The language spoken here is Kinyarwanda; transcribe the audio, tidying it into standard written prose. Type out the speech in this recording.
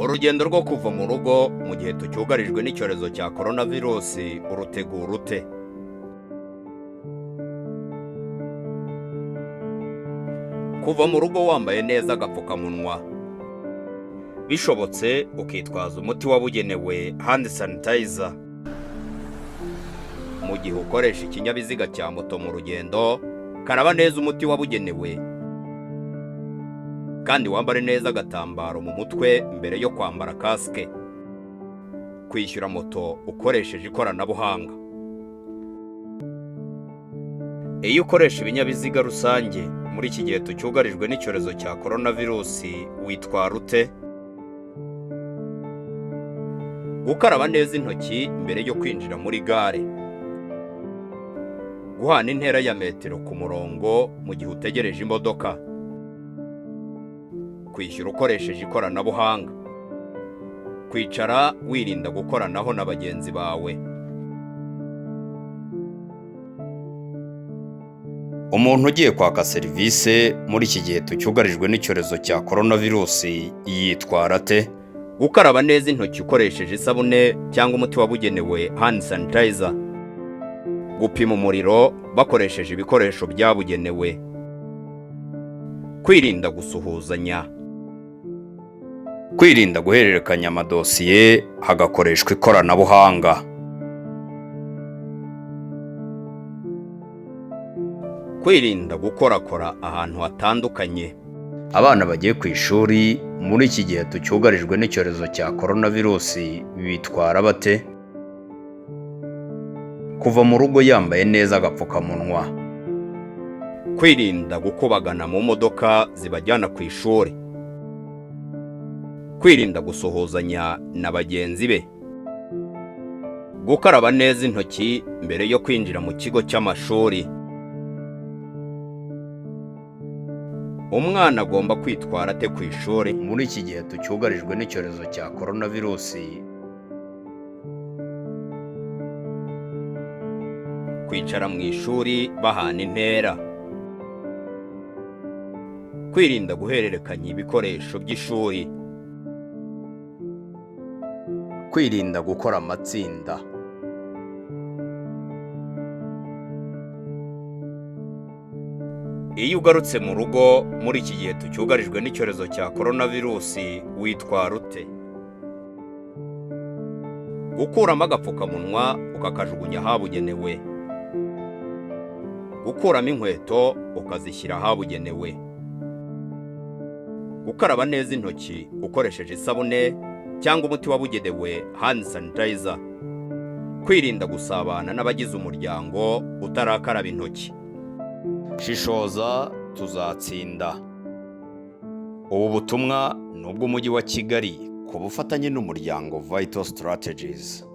Urugendo rwo kuva mu rugo mu gihe tucyugarijwe n'icyorezo cya coronavirus urutegura ute? Kuva mu rugo wambaye neza agapfukamunwa, bishobotse ukitwaza umuti wabugenewe hand sanitizer. Mu gihe ukoresha ikinyabiziga cya moto mu rugendo, karaba neza umuti wabugenewe kandi wambare neza agatambaro mu mutwe mbere yo kwambara kasike. Kwishyura moto ukoresheje ikoranabuhanga. Iyo ukoresha ibinyabiziga rusange muri iki gihe tucyugarijwe n'icyorezo cya coronavirus witwara ute? Gukaraba neza intoki mbere yo kwinjira muri gare. Guhana intera ya metero ku murongo mu gihe utegereje imodoka. Kwishyura ukoresheje ikoranabuhanga. Kwicara wirinda gukoranaho na bagenzi bawe. Umuntu ugiye kwaka serivisi muri iki gihe tucyugarijwe n'icyorezo cya coronavirus yitwara ate? Gukaraba neza intoki ukoresheje isabune cyangwa umuti wabugenewe hand sanitizer. Gupima umuriro bakoresheje ibikoresho byabugenewe. Kwirinda gusuhuzanya. Kwirinda guhererekanya amadosiye hagakoreshwa ikoranabuhanga. Kwirinda gukorakora ahantu hatandukanye. Abana bagiye ku ishuri muri iki gihe tucyugarijwe n'icyorezo cya coronavirus bitwara bate? Kuva mu rugo yambaye neza agapfukamunwa. Kwirinda gukubagana mu modoka zibajyana ku ishuri. Kwirinda gusuhuzanya na bagenzi be. Gukaraba neza intoki mbere yo kwinjira mu kigo cy'amashuri. Umwana agomba kwitwara ate ku ishuri muri iki gihe tucyugarijwe n'icyorezo cya coronavirus? Kwicara mu ishuri bahana intera. Kwirinda guhererekanya ibikoresho by'ishuri. Kwirinda gukora amatsinda. Iyo ugarutse mu rugo muri iki gihe tucyugarijwe n'icyorezo cya coronavirus witwara ute? Gukuramo agapfukamunwa ukakajugunya ahabugenewe. Gukuramo inkweto ukazishyira ahabugenewe. Gukaraba neza intoki ukoresheje isabune cyangwa umuti wabugenewe hand sanitizer. Kwirinda gusabana n'abagize umuryango utarakaraba intoki. Shishoza tuzatsinda. Ubu butumwa ni ubw'umujyi wa Kigali ku bufatanye n'umuryango Vital Strategies.